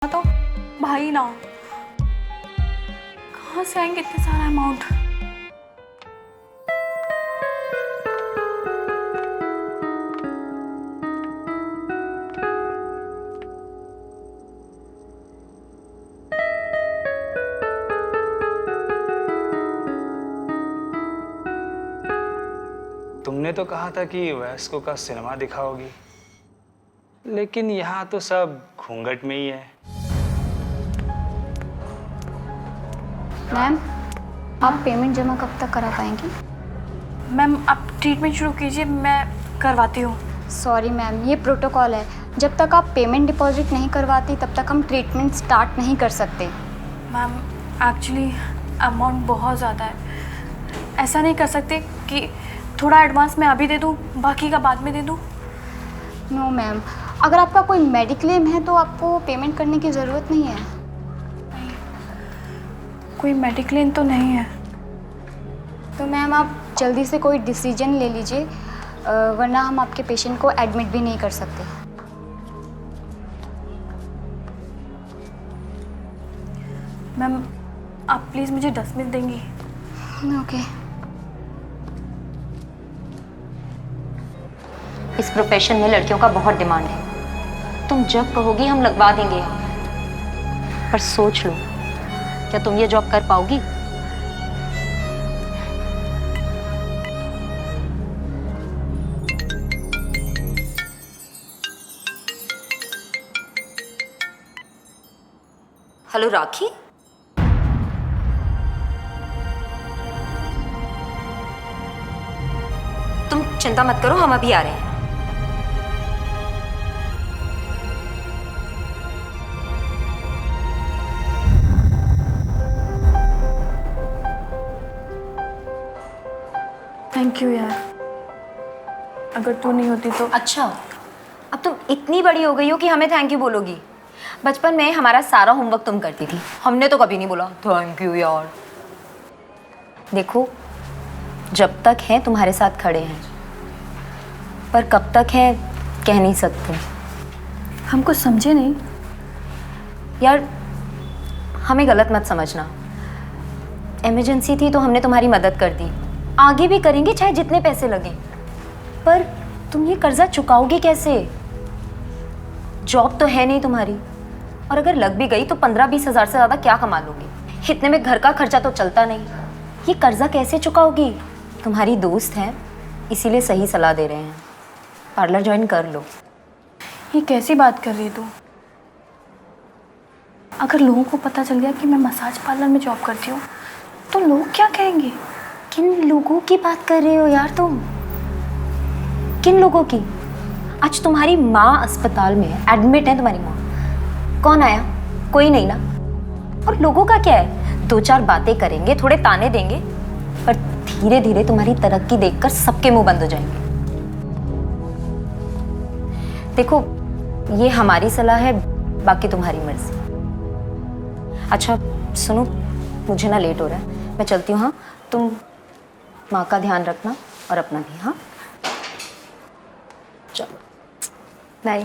तो भाई ना कहाँ से आएंगे इतने सारा अमाउंट। तुमने तो कहा था कि वयस्कों का सिनेमा दिखाओगी, लेकिन यहाँ तो सब घूंघट में ही है। मैम, आप पेमेंट जमा कब तक करा पाएंगी? मैम आप ट्रीटमेंट शुरू कीजिए, मैं करवाती हूँ। सॉरी मैम, ये प्रोटोकॉल है। जब तक आप पेमेंट डिपॉजिट नहीं करवाती तब तक हम ट्रीटमेंट स्टार्ट नहीं कर सकते। मैम एक्चुअली अमाउंट बहुत ज़्यादा है, ऐसा नहीं कर सकते कि थोड़ा एडवांस मैं अभी दे दूँ बाकी का बाद में दे दूँ। नो मैम, अगर आपका कोई मेडिक्लेम है तो आपको पेमेंट करने की ज़रूरत नहीं है। कोई मेडिक्लेम तो नहीं है। तो मैम आप जल्दी से कोई डिसीजन ले लीजिए, वरना हम आपके पेशेंट को एडमिट भी नहीं कर सकते। मैम आप प्लीज़ मुझे 10 मिनट देंगी? ओके। इस प्रोफेशन में लड़कियों का बहुत डिमांड है। तुम जब कहोगी हम लगवा देंगे, पर सोच लो, क्या तुम ये जॉब कर पाओगी? हेलो राखी, तुम चिंता मत करो, हम अभी आ रहे हैं। थैंक यू यार, अगर तू नहीं होती तो। अच्छा, अब तुम इतनी बड़ी हो गई हो कि हमें थैंक यू बोलोगी। बचपन में हमारा सारा होमवर्क तुम करती थी, हमने तो कभी नहीं बोला थैंक यू यार। देखो, जब तक हैं तुम्हारे साथ खड़े हैं, पर कब तक हैं कह नहीं सकते। हम कुछ समझे नहीं यार, हमें गलत मत समझना। इमरजेंसी थी तो हमने तुम्हारी मदद कर दी, आगे भी करेंगे चाहे जितने पैसे लगे। पर तुम ये कर्जा चुकाओगे कैसे? जॉब तो है नहीं तुम्हारी, और अगर लग भी गई तो 15-20 हज़ार से ज़्यादा क्या कमा लोगी? इतने में घर का खर्चा तो चलता नहीं। ये कर्जा कैसे चुकाओगी? तुम्हारी दोस्त हैं, इसीलिए सही सलाह दे रहे हैं, पार्लर ज्वाइन कर लो। ये कैसी बात कर रही है तू? अगर लोगों को पता चल गया कि मैं मसाज पार्लर में जॉब करती हूँ तो लोग क्या कहेंगे? किन लोगों की बात कर रहे हो यार तुम? किन लोगों की? आज तुम्हारी माँ अस्पताल में है, एडमिट है तुम्हारी माँ। कौन आया? कोई नहीं ना। और लोगों का क्या है, 2-4 बातें करेंगे, थोड़े ताने देंगे, पर धीरे धीरे तुम्हारी तरक्की देखकर सबके मुंह बंद हो जाएंगे। देखो, ये हमारी सलाह है, बाकी तुम्हारी मर्जी। अच्छा सुनो, मुझे ना लेट हो रहा है, मैं चलती हूँ। हाँ, तुम माँ का ध्यान रखना और अपना भी। हाँ चलो, बाय।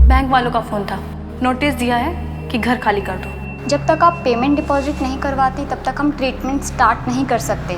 बैंक वालों का फ़ोन था, नोटिस दिया है कि घर खाली कर दो। जब तक आप पेमेंट डिपॉजिट नहीं करवाती तब तक हम ट्रीटमेंट स्टार्ट नहीं कर सकते।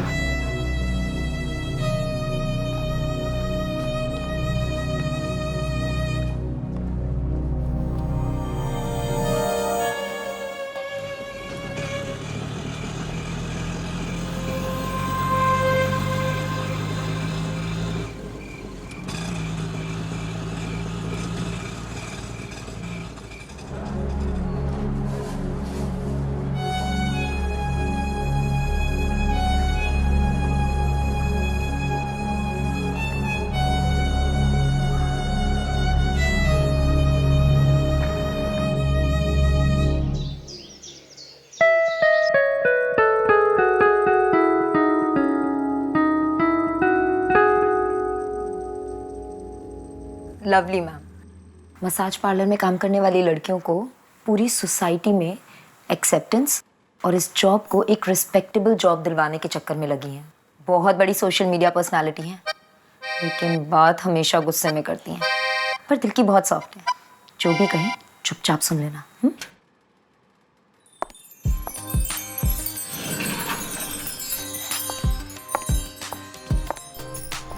Lovely ma'am. मसाज पार्लर में काम करने वाली लड़कियों को पूरी सोसाइटी में एक्सेप्टेंस और इस जॉब को एक रिस्पेक्टेबल जॉब दिलवाने के चक्कर में लगी हैं। बहुत बड़ी सोशल मीडिया पर्सनालिटी हैं, लेकिन बात हमेशा गुस्से में करती हैं, पर दिल की बहुत सॉफ्ट है। जो भी कहें चुपचाप सुन लेना।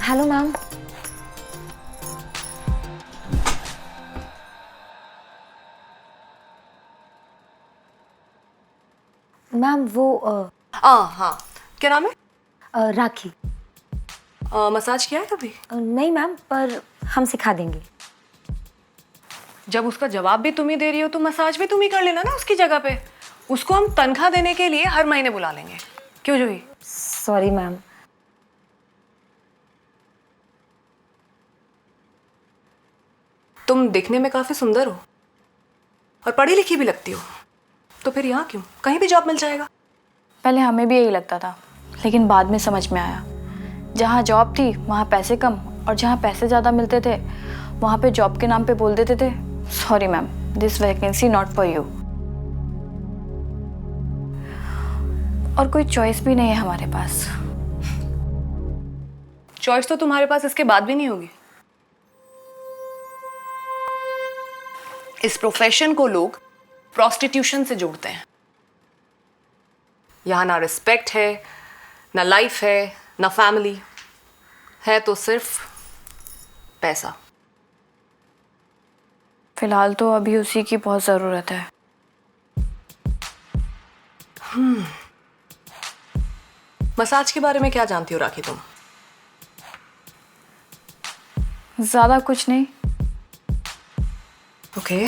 Hello ma'am. मैम वो हाँ, क्या नाम है? राखी। मसाज किया है कभी? नहीं मैम, पर हम सिखा देंगे। जब उसका जवाब भी तुम ही दे रही हो तो मसाज भी तुम ही कर लेना ना उसकी जगह पे। उसको हम तनख्वाह देने के लिए हर महीने बुला लेंगे। क्यों जूही? Sorry ma'am. तुम दिखने में काफी सुंदर हो और पढ़ी लिखी भी लगती हो, तो फिर यहाँ क्यों? कहीं भी जॉब मिल जाएगा। पहले हमें भी यही लगता था, लेकिन बाद में समझ में आया, जहाँ जॉब थी वहाँ पैसे कम, और जहाँ पैसे ज़्यादा मिलते थे वहाँ पे जॉब के नाम पे बोल देते थे, sorry ma'am, this vacancy not for you. और कोई चॉइस भी नहीं है हमारे पास। चॉइस तो तुम्हारे पास इसके बाद भी नहीं होगी। इस प्रोफेशन को लोग प्रोस्टिट्यूशन से जोड़ते हैं। यहाँ ना रिस्पेक्ट है, ना लाइफ है, ना फैमिली है, तो सिर्फ पैसा। फिलहाल तो अभी उसी की बहुत ज़रूरत है। मसाज के बारे में क्या जानती हो राखी तुम? ज़्यादा कुछ नहीं। ओके।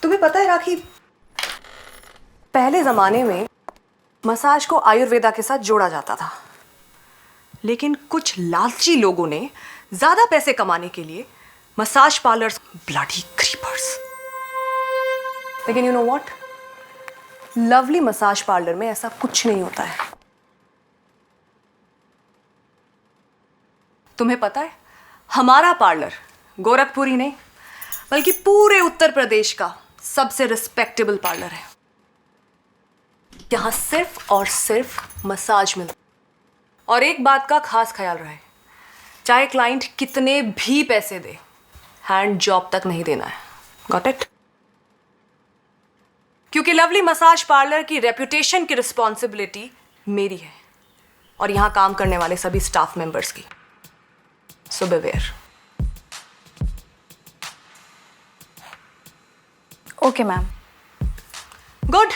तुम्हें पता है राखी, पहले जमाने में मसाज को आयुर्वेदा के साथ जोड़ा जाता था, लेकिन कुछ लालची लोगों ने ज्यादा पैसे कमाने के लिए मसाज पार्लर्स, ब्लडी क्रीपर्स। लेकिन you know what, lovely massage parlour में ऐसा कुछ नहीं होता है। तुम्हें पता है, हमारा पार्लर गोरखपुर ही नहीं बल्कि पूरे उत्तर प्रदेश का सबसे रिस्पेक्टेबल पार्लर है। यहां सिर्फ और सिर्फ मसाज मिलता। और एक बात का खास ख्याल रहे, चाहे क्लाइंट कितने भी पैसे दे, हैंड जॉब तक नहीं देना है। Got it? क्योंकि लवली मसाज पार्लर की रेपुटेशन की रिस्पॉन्सिबिलिटी मेरी है और यहां काम करने वाले सभी स्टाफ मेंबर्स की। सो बिवेयर। Okay ma'am. गुड,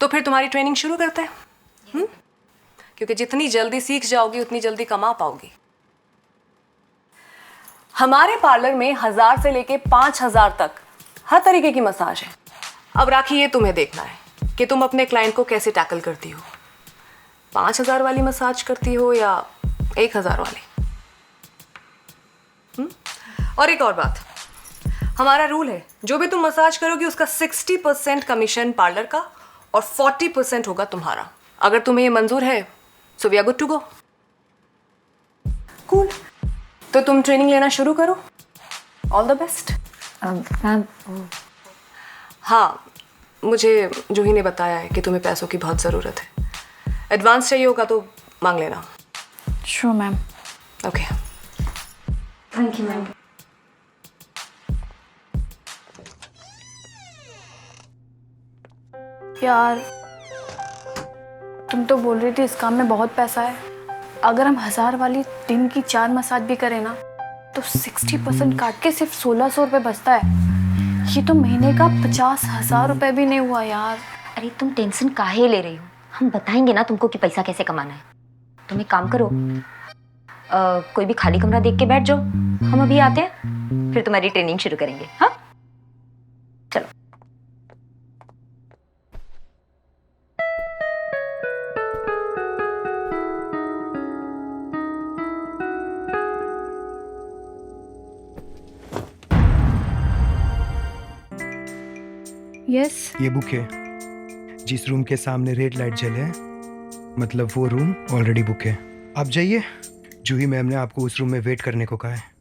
तो फिर तुम्हारी ट्रेनिंग शुरू करते हैं। क्योंकि जितनी जल्दी सीख जाओगी उतनी जल्दी कमा पाओगी। हमारे पार्लर में 1000 से लेके 5000 तक हर तरीके की मसाज है। अब राखी, ये तुम्हें देखना है कि तुम अपने क्लाइंट को कैसे टैकल करती हो। 5000 वाली मसाज करती हो या 1000 वाली? और एक और बात, हमारा रूल है, जो भी तुम मसाज करोगी उसका 60% कमीशन पार्लर का और 40% होगा तुम्हारा। अगर तुम्हें ये मंजूर है, so we are good to go. Cool. तो तुम ट्रेनिंग लेना शुरू करो। All the best. मैम हाँ, मुझे जूही ने बताया है कि तुम्हें पैसों की बहुत ज़रूरत है। एडवांस चाहिए होगा तो मांग लेना। Sure ma'am. Okay. Thank you ma'am. यार, तुम तो बोल रही थी इस काम में बहुत पैसा है। अगर हम 1000 वाली दिन की 4 मसाज भी करें ना, तो 60% काट के सिर्फ 1600 रुपये बचता है। ये तो महीने का 50,000 रुपये भी नहीं हुआ यार। अरे तुम टेंशन काहे ले रही हो? हम बताएंगे ना तुमको कि पैसा कैसे कमाना है। तुम एक काम करो, कोई भी खाली कमरा देख के बैठ जाओ, हम अभी आते हैं, फिर तुम्हारी ट्रेनिंग शुरू करेंगे। हाँ चलो। यस। ये बुक है। जिस रूम के सामने रेड लाइट जले, मतलब वो रूम ऑलरेडी बुक है। आप जाइए, जूही मैम ने आपको उस रूम में वेट करने को कहा है।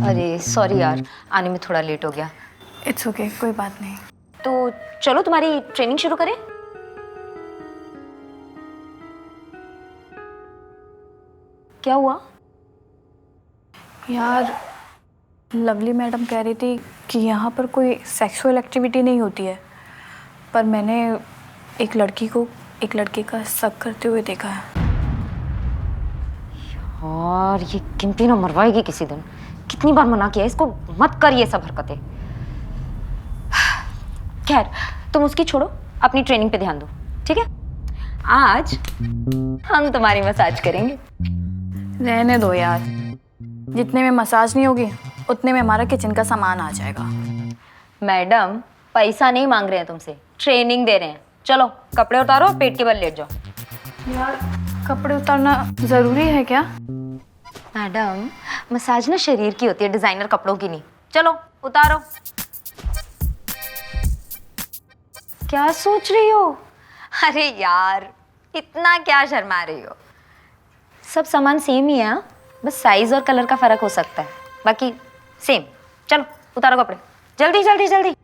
अरे सॉरी यार, आने में थोड़ा लेट हो गया। इट्स ओके, कोई बात नहीं। तो चलो तुम्हारी ट्रेनिंग शुरू करें। क्या हुआ? यार लवली मैडम कह रही थी कि यहाँ पर कोई सेक्सुअल एक्टिविटी नहीं होती है, पर मैंने एक लड़की को एक लड़के का शक करते हुए देखा है। और ये गिनती ना मरवाएगी किसी दिन। कितनी बार मना किया इसको, मत कर ये सब हरकतें। खैर तुम उसकी छोड़ो, अपनी ट्रेनिंग पे ध्यान दो, ठीक है? आज हम तुम्हारी मसाज करेंगे। रहने दो यार, जितने में मसाज नहीं होगी उतने में हमारा किचन का सामान आ जाएगा। मैडम पैसा नहीं मांग रहे हैं तुमसे, ट्रेनिंग दे रहे हैं। चलो कपड़े उतारो, पेट के बल लेट जाओ। यार कपड़े उतारना ज़रूरी है क्या? मैडम मसाज ना शरीर की होती है, डिजाइनर कपड़ों की नहीं। चलो उतारो। क्या सोच रही हो? अरे यार इतना क्या शर्मा रही हो? सब सामान सेम ही है, हाँ? बस साइज और कलर का फर्क हो सकता है, बाकी सेम। चलो उतारो कपड़े, जल्दी जल्दी जल्दी।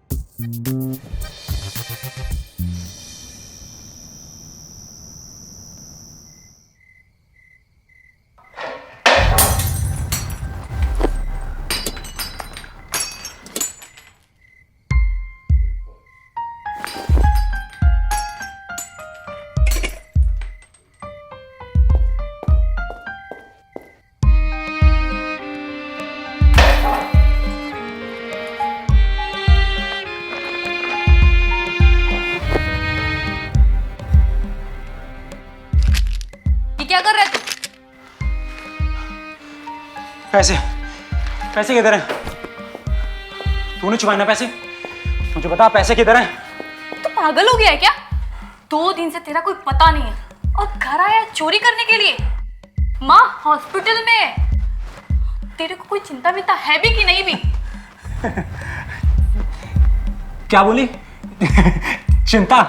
क्या कर रहे थे? पैसे पैसे किधर हैं? तूने छुपाए ना पैसे? मुझे बता पैसे किधर हैं? तो पागल हो गया है क्या? 2 दिन से तेरा कोई पता नहीं है और घर आया चोरी करने के लिए। माँ हॉस्पिटल में है। तेरे को कोई चिंता विंता है भी कि नहीं भी? क्या बोली? चिंता?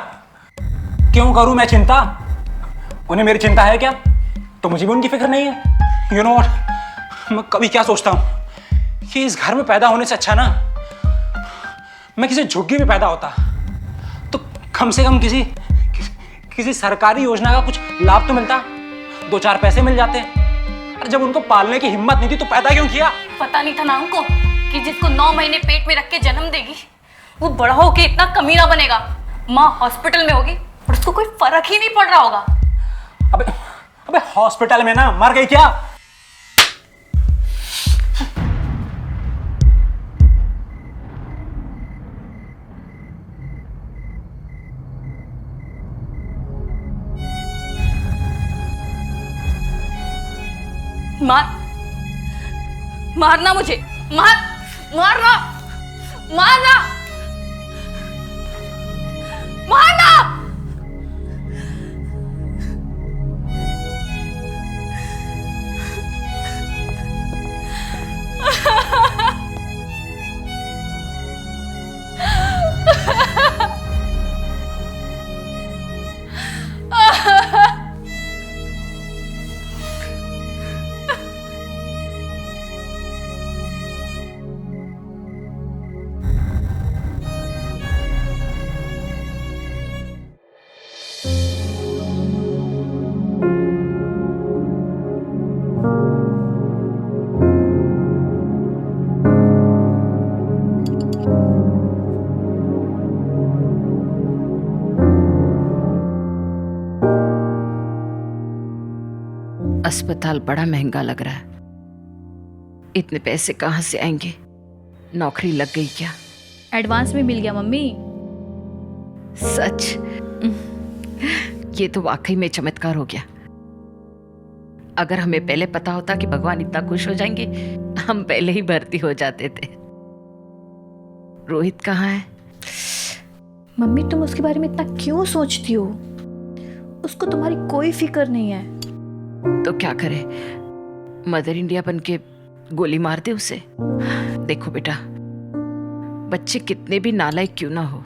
क्यों करूं मैं चिंता? उन्हें मेरी चिंता है क्या? तो मुझे भी उनकी फिक्र नहीं है। यू नो व्हाट, मैं कभी क्या सोचता हूं कि इस घर में पैदा होने से अच्छा ना मैं किसी झुग्गी में पैदा होता, तो कम से कम किसी सरकारी योजना का कुछ लाभ तो मिलता, 2-4 पैसे मिल जाते। और जब उनको पालने की हिम्मत नहीं थी तो पैदा क्यों किया? पता नहीं था ना उनको कि जिसको 9 महीने पेट में रख के जन्म देगी वो बड़ा होके इतना कमीना बनेगा। माँ हॉस्पिटल में होगी और उसको कोई फर्क ही नहीं पड़ रहा होगा। अबे हॉस्पिटल में ना मर गई क्या? मारना मुझे, मारना मारना मारना। अस्पताल बड़ा महंगा लग रहा है। इतने पैसे कहाँ से आएंगे? नौकरी लग गई क्या? एडवांस में मिल गया मम्मी। सच? ये तो वाकई में चमत्कार हो गया। अगर हमें पहले पता होता कि भगवान इतना खुश हो जाएंगे, हम पहले ही भर्ती हो जाते थे। रोहित कहाँ है? मम्मी तुम उसके बारे में इतना क्यों सोचती हो? उसको तुम्हारी कोई फिक्र नहीं है। तो क्या करे? मदर इंडिया बन के गोली मार दे उसे? देखो बेटा, बच्चे कितने भी नालायक क्यों ना हो,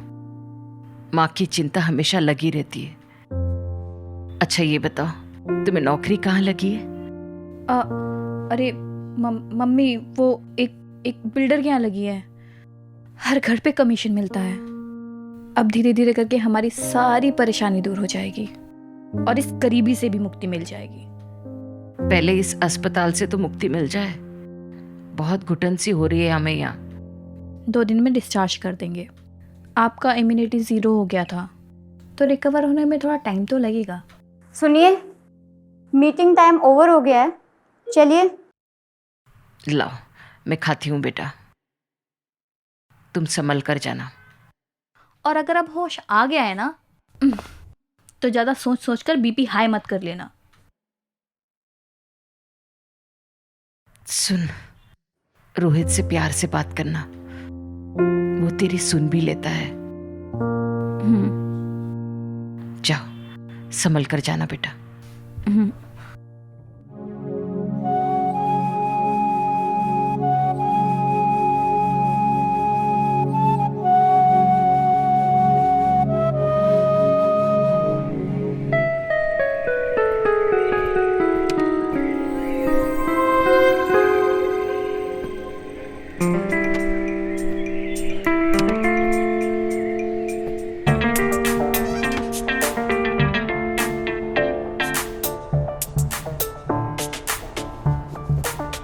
माँ की चिंता हमेशा लगी रहती है। अच्छा ये बताओ, तुम्हें नौकरी कहाँ लगी है? अरे मम्मी वो एक बिल्डर के यहाँ लगी है। हर घर पे कमीशन मिलता है। अब धीरे धीरे करके हमारी सारी परेशानी दूर हो जाएगी और इस गरीबी से भी मुक्ति मिल जाएगी। पहले इस अस्पताल से तो मुक्ति मिल जाए। बहुत घुटन सी हो रही है हमें यहाँ। 2 दिन में डिस्चार्ज कर देंगे। आपका इम्यूनिटी 0 हो गया था, तो रिकवर होने में थोड़ा टाइम तो लगेगा। सुनिए, मीटिंग टाइम ओवर हो गया है, चलिए। लाओ मैं खाती हूँ बेटा, तुम संभल कर जाना। और अगर अब होश आ गया है ना, तो ज़्यादा सोच सोच कर बीपी हाई मत कर लेना। सुन, रोहित से प्यार से बात करना, वो तेरी सुन भी लेता है। जाओ संभल कर जाना बेटा।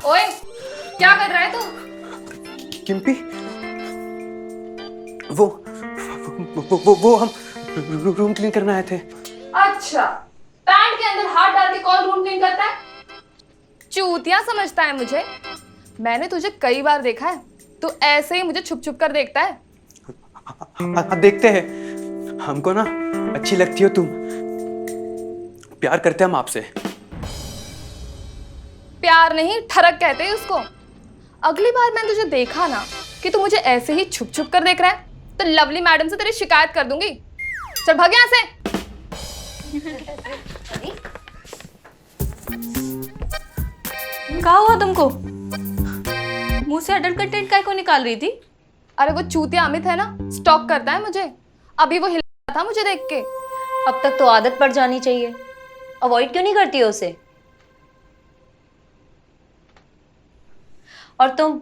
ओए, क्या कर रहा है तू? किम्पी, वो हम रूम क्लीन करने आए थे। अच्छा, पैंट के अंदर हाथ डाल के कौन रूम क्लीन करता है? चूतिया समझता है मुझे? मैंने तुझे कई बार देखा है, तू ऐसे ही मुझे छुप छुप कर देखता है। हाँ, देखते हैं। हमको ना अच्छी लगती हो तुम। प्यार करते हम आपसे। प्यार नहीं, ठरक कहते हैं उसको। अगली बार मैंने तुझे देखा ना कि तू मुझे ऐसे ही छुप छुप कर देख रहा है, तो लवली मैडम से तेरी शिकायत कर दूंगी। चल भाग यहाँ से। क्या हुआ तुमको? मुंह से अडल्ट कंटेंट काय को निकाल रही थी? अरे वो चूतिया अमित है ना, स्टॉक करता है मुझे। अभी वो हिला था मुझे देख के। अब तक तो आदत पड़ जानी चाहिए। अवॉइड क्यों नहीं करती हो उसे? और तुम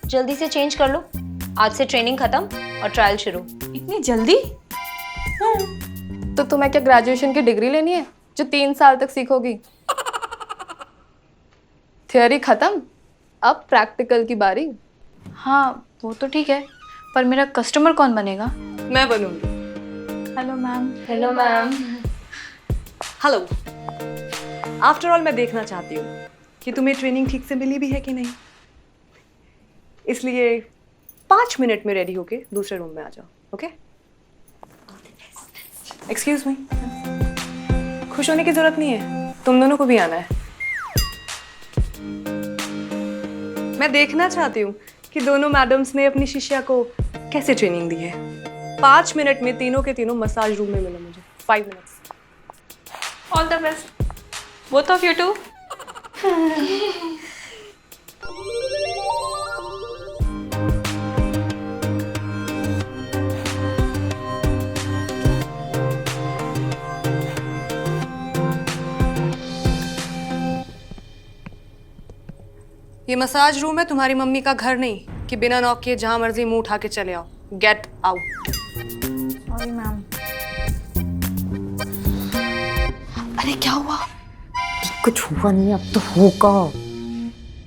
जल्दी से चेंज कर लो। आज से ट्रेनिंग खत्म और ट्रायल शुरू। इतनी जल्दी? तो तुम्हें क्या ग्रेजुएशन की डिग्री लेनी है जो 3 साल तक सीखोगी? थियोरी खत्म, अब प्रैक्टिकल की बारी। हाँ वो तो ठीक है, पर मेरा कस्टमर कौन बनेगा? मैं बनूंगी। Hello ma'am. Hello ma'am. Hello. After all मैं देखना चाहती हूँ कि तुम्हें ट्रेनिंग ठीक से मिली भी है कि नहीं, इसलिए 5 मिनट में रेडी होके दूसरे रूम में आ जाओ। ओके? एक्सक्यूज मी, खुश होने की जरूरत नहीं है, तुम दोनों को भी आना है। मैं देखना चाहती हूँ कि दोनों मैडम्स ने अपनी शिष्या को कैसे ट्रेनिंग दी है। 5 मिनट में तीनों के तीनों मसाज रूम में मिलो मुझे। 5 minutes. All the best both of you too. ये मसाज रूम है, तुम्हारी मम्मी का घर नहीं कि बिना नॉक किए जहां मर्जी मुंह उठा के चले आओ। Get out. Sorry ma'am. अरे क्या हुआ? कुछ हुआ नहीं, अब तो होगा।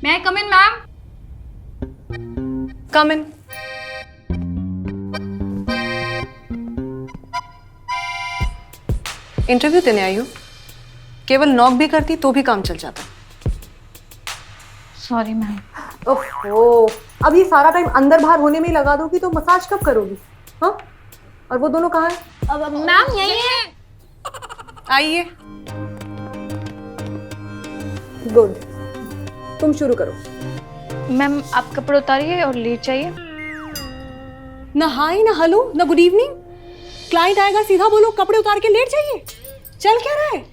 मैं कम इन मैम? कम इन। इंटरव्यू देने आई हो? केवल नॉक भी करती तो भी काम चल जाता। Sorry ma'am. ओहो, अब ये सारा टाइम अंदर बाहर होने में ही लगा दोगी तो मसाज कब करोगी? हाँ, और वो दोनों कहाँ हैं? मैम यही है। आइए। गुड, तुम शुरू करो। मैम आप कपड़े उतारिए और लेट जाइए। ना हाय ना हेलो ना गुड इवनिंग। क्लाइंट आएगा सीधा बोलो कपड़े उतार के लेट जाइए। चल क्या रहा है?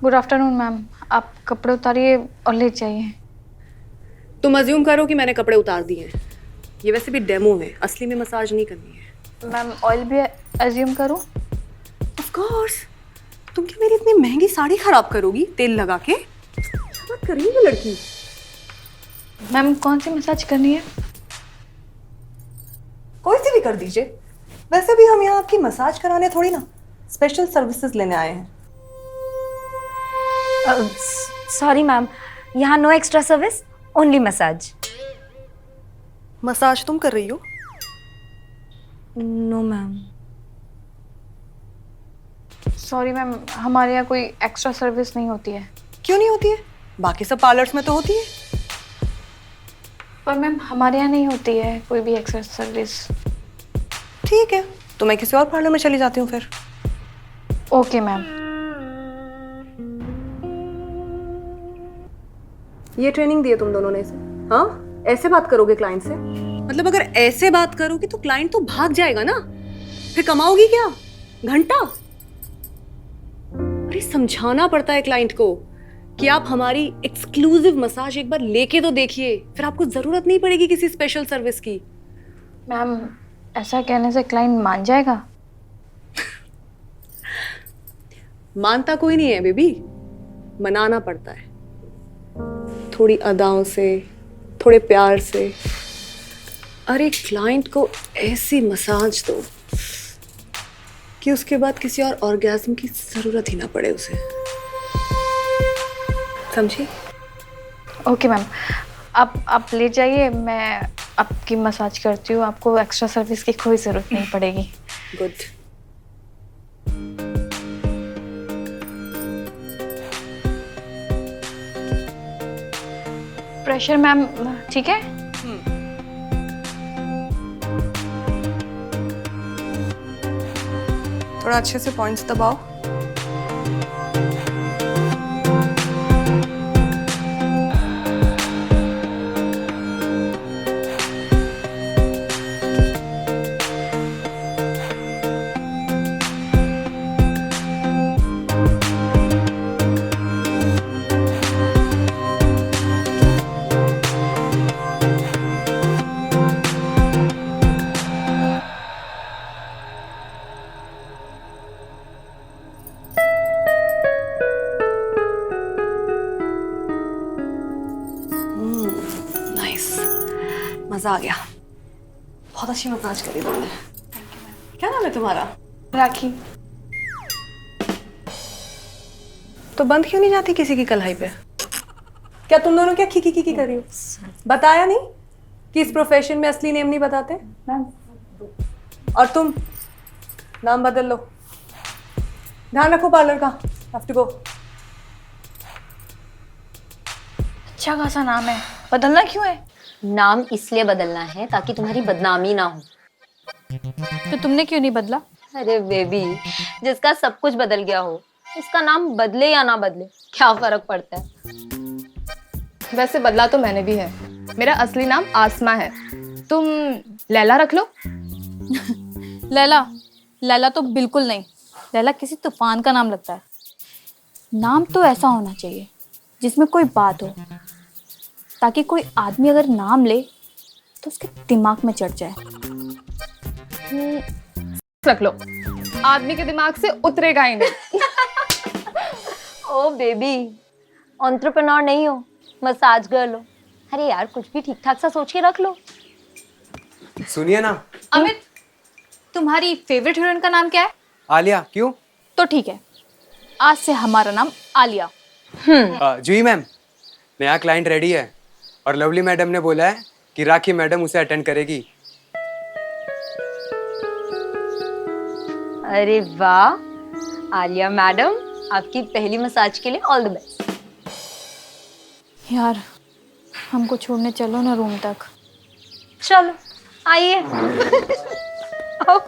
गुड आफ्टरनून मैम, आप कपड़े उतारिए और लेट जाइए। तुम अज्यूम करो कि मैंने कपड़े उतार दिए हैं। ये वैसे भी डेमो है, असली में मसाज नहीं करनी है। मैम ऑयल भी अज्यूम करूँ? Of course. तुम क्या मेरी इतनी महंगी साड़ी खराब करोगी तेल लगा के? क्या बात कर रही है ये लड़की? मैम कौन सी मसाज करनी है? कोई सी भी कर दीजिए। वैसे भी हम यहाँ आपकी मसाज कराने थोड़ी ना स्पेशल सर्विसेज लेने आए हैं। सॉरी मैम, यहाँ no extra service, only massage. Massage तुम कर रही हो? No ma'am. सॉरी मैम, हमारे यहाँ कोई एक्स्ट्रा सर्विस नहीं होती है। क्यों नहीं होती है? बाकी सब पार्लर्स में तो होती है। पर मैम हमारे यहाँ नहीं होती है कोई भी एक्स्ट्रा सर्विस। ठीक है, तो मैं किसी और पार्लर में चली जाती हूँ फिर। Okay ma'am. ये ट्रेनिंग दी है तुम दोनों ने इसे? हाँ, ऐसे बात करोगे क्लाइंट से? मतलब अगर ऐसे बात करोगी तो क्लाइंट तो भाग जाएगा ना, फिर कमाओगी क्या? घंटा। अरे समझाना पड़ता है क्लाइंट को कि आप हमारी एक्सक्लूसिव मसाज एक बार लेके तो देखिए, फिर आपको जरूरत नहीं पड़ेगी किसी स्पेशल सर्विस की। मैम ऐसा कहने से क्लाइंट मान जाएगा? मानता कोई नहीं है बेबी, मनाना पड़ता है, थोड़ी अदाओं से, थोड़े प्यार से। अरे क्लाइंट को ऐसी मसाज दो कि उसके बाद किसी और ऑर्गेज्म की जरूरत ही ना पड़े उसे। समझी? ओके मैम, आप ले जाइए, मैं आपकी मसाज करती हूँ। आपको एक्स्ट्रा सर्विस की कोई ज़रूरत नहीं पड़ेगी। गुड। प्रेशर मैम ठीक है? थोड़ा अच्छे से पॉइंट्स दबाओ। मजा आ गया, बहुत अच्छी मसाज करी तुमने। क्या नाम है तुम्हारा? राखी। तो बंद क्यों नहीं जाती किसी की कलाई पे? क्या तुम दोनों क्या खी कर रही हो? बताया नहीं कि इस प्रोफेशन में असली नेम नहीं बताते? और तुम नाम बदल लो, ध्यान रखो पार्लर का। Have to go. अच्छा खासा नाम है, बदलना क्यों है? नाम इसलिए बदलना है ताकि तुम्हारी बदनामी ना हो। तो तुमने क्यों नहीं बदला? अरे बेबी, जिसका सब कुछ बदल गया हो उसका नाम बदले या ना बदले क्या फर्क पड़ता है? वैसे बदला तो मैंने भी है, मेरा असली नाम आसमा है, तुम लैला रख लो। लैला? लैला तो बिल्कुल नहीं, लैला किसी तूफान का नाम लगता है। नाम तो ऐसा होना चाहिए जिसमें कोई बात हो, ताकि कोई आदमी अगर नाम ले तो उसके दिमाग में चढ़ जाए। रख लो, आदमी के दिमाग से उतरेगा ही नहीं। ओ बेबी, एंटरप्रेन्योर नहीं हो, मसाज गर्ल हो। अरे यार कुछ भी ठीक ठाक सा सोच के रख लो। सुनिए ना। अमित, तुम्हारी फेवरेट हीरोइन का नाम क्या है? आलिया। क्यों? तो ठीक है, आज से हमारा नाम आलिया। जूही मैम, नया क्लाइंट रेडी है और लवली मैडम ने बोला है कि राखी मैडम उसे अटेंड करेगी। अरे वाह, आलिया मैडम आपकी पहली मसाज के लिए ऑल द बेस्ट। यार हमको छोड़ने चलो ना रूम तक। चलो आइए। आओ।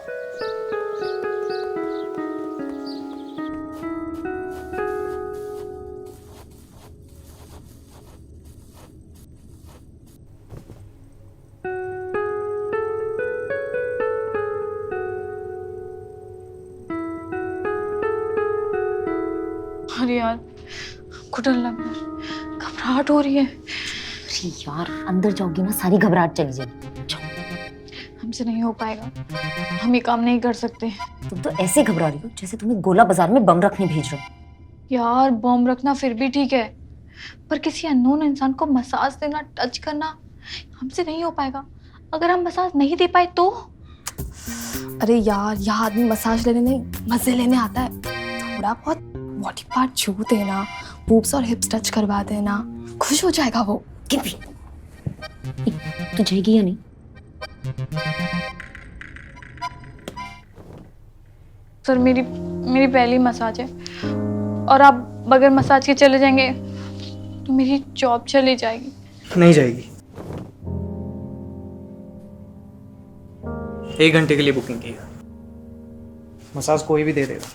अरे यार हमको डर लग रहा है, घबराहट हो रही है। अरे यार अंदर जाओगी ना सारी घबराहट चली जाएगी। हमसे नहीं हो पाएगा, हम ये काम नहीं कर सकते। तुम तो ऐसे घबरा रही हो जैसे तुम्हें गोला बाजार में बम रखने भेज रहे हो। यार बॉम्ब रखना फिर भी ठीक है, पर किसी अननोन इंसान को मसाज देना, टच करना हमसे नहीं हो पाएगा। अगर हम मसाज नहीं दे पाए तो? अरे यार यहाँ आदमी मसाज लेने नहीं मजे लेने आता है। थोड़ा बहुत बॉडी पार्ट छू देना, बूब्स और हिप्स टच करवा देना, खुश हो जाएगा वो। तू जाएगी या नहीं? सर मेरी पहली मसाज है, और आप बगैर मसाज के चले जाएंगे तो मेरी जॉब चली जाएगी। नहीं जाएगी। 1 घंटे के लिए बुकिंग की है। मसाज कोई भी दे देगा,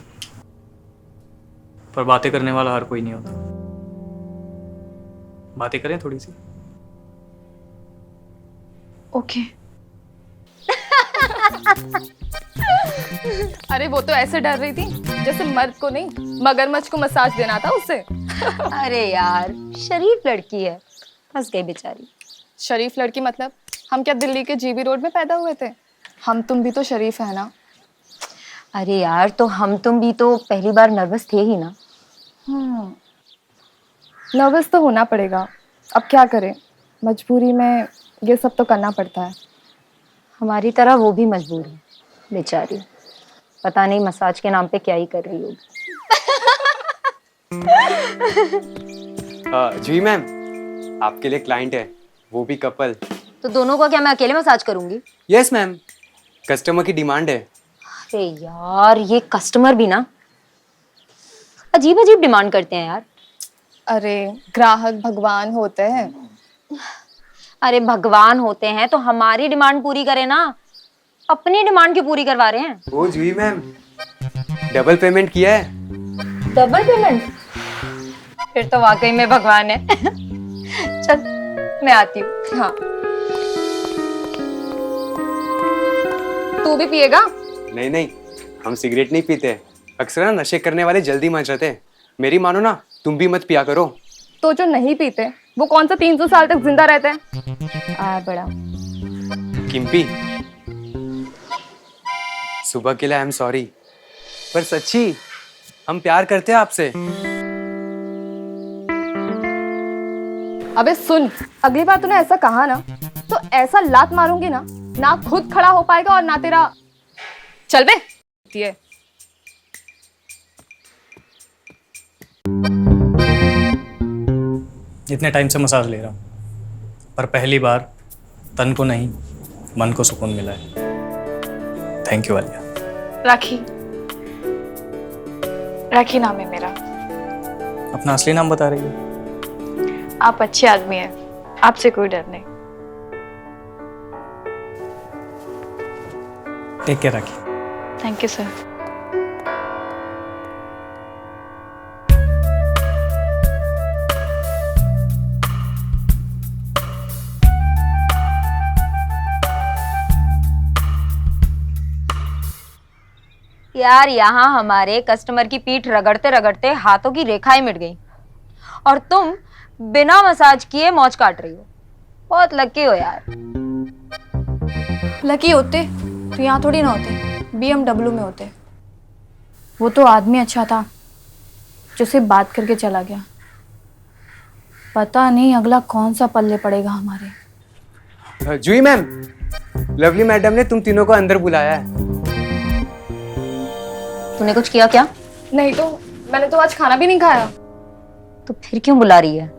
पर बातें करने वाला हर कोई नहीं होता। बातें करें थोड़ी सी। ओके। अरे वो तो ऐसे डर रही थी जैसे मर्द को नहीं मगरमच्छ को मसाज देना था उसे। अरे यार शरीफ लड़की है, फंस गई बेचारी। शरीफ लड़की मतलब हम क्या दिल्ली के जीबी रोड में पैदा हुए थे? हम तुम भी तो शरीफ है ना। अरे यार तो हम तुम भी तो पहली बार नर्वस थे ही ना। नर्वस तो होना पड़ेगा, अब क्या करें, मजबूरी में ये सब तो करना पड़ता है। हमारी तरह वो भी मजबूर है बेचारी, पता नहीं मसाज के नाम पे क्या ही कर रही होगी। जी मैम, आपके लिए क्लाइंट है, वो भी कपल। तो दोनों को क्या मैं अकेले मसाज करूंगी? यस मैम, कस्टमर की डिमांड है। अरे यार ये कस्टमर भी ना अजीब अजीब डिमांड करते हैं यार। अरे ग्राहक भगवान होते हैं। अरे भगवान होते हैं तो हमारी डिमांड पूरी करें ना, अपनी डिमांड क्यों पूरी करवा रहे हैं? ओ जी मैम, डबल पेमेंट किया है। Double payment? फिर तो वाकई में भगवान है। चल मैं आती हूँ। हाँ तू भी पिएगा? नहीं नहीं, हम सिगरेट नहीं पीते। अक्सर ना नशे करने वाले जल्दी मर जाते हैं। मेरी मानो ना, तुम भी मत पिया करो। तो जो नहीं पीते वो कौन सा 300 साल तक जिंदा रहते हैं? बड़ा किम्पी, सुबह के लिए आई एम सॉरी, पर सच्ची हम प्यार करते हैं आपसे। अबे सुन, अगली बार तूने ऐसा कहा ना तो ऐसा लात मारूंगी ना, ना खुद खड़ा हो पाएगा और ना तेरा। चल बे। इतने टाइम से मसाज ले रहा हूँ, पर पहली बार तन को नहीं मन को सुकून मिला है। Thank you Alia. राखी नाम है मेरा। अपना असली नाम बता रही है। आप अच्छे आदमी हैं, आपसे कोई डर नहीं। Take care Rakhi. Thank you sir. यार यहाँ हमारे कस्टमर की पीठ रगड़ते रगड़ते हाथों की रेखाएं मिट गई और तुम बिना मसाज किए मौज काट रही हो। बहुत लकी हो यार। लकी होते तो यहाँ थोड़ी ना होते, BMW में होते। वो तो आदमी अच्छा था जो सिर्फ बात करके चला गया। पता नहीं अगला कौन सा पल्ले पड़ेगा हमारे। जूही मैम, लवली मैडम ने तुम तीनों को अंदर बुलाया है। तूने कुछ किया क्या? नहीं तो मैंने तो आज खाना भी नहीं खाया। तो फिर क्यों बुला रही है?